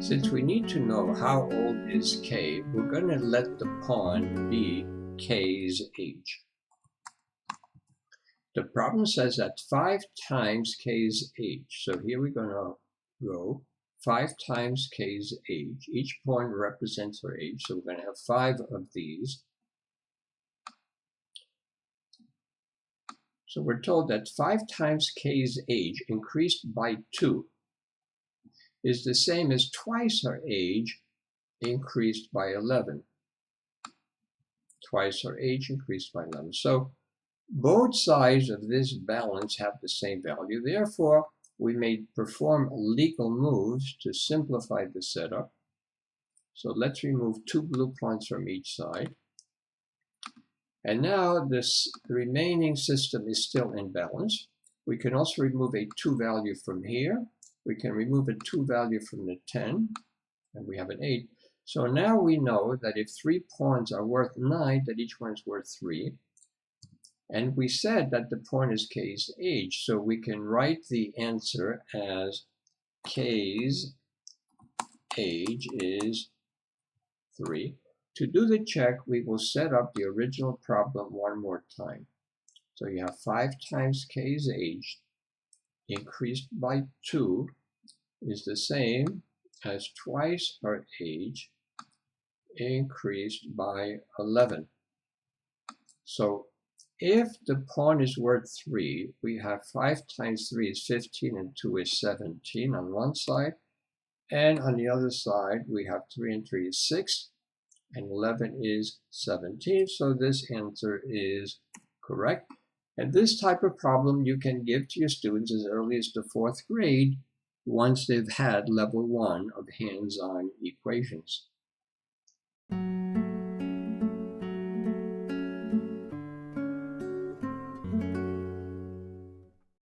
Since we need to know how old is K, we're going to let the pawn be K's age. The problem says that 5 times K's age. So here we're going to go 5 times K's age. Each pawn represents her age, so we're going to have 5 of these. So we're told that 5 times K's age increased by 2 is the same as twice her age increased by 11. Twice her age increased by 11. So both sides of this balance have the same value. Therefore, we may perform legal moves to simplify the setup. So let's remove 2 blue pawns from each side. And now this remaining system is still in balance. We can also remove a 2 value from here. We can remove a 2 value from the 10, and we have an 8. So now we know that if 3 pawns are worth 9, that each one is worth 3. And we said that the pawn is K's age, so we can write the answer as K's age is 3. To do the check, we will set up the original problem one more time. So you have 5 times K's age increased by 2 is the same as twice her age increased by 11. So if the pawn is worth 3, we have 5 times 3 is 15 and 2 is 17 on one side. And on the other side, we have 3 and 3 is 6, and 11 is 17. So this answer is correct. And this type of problem you can give to your students as early as the 4th grade once they've had level 1 of hands-on equations.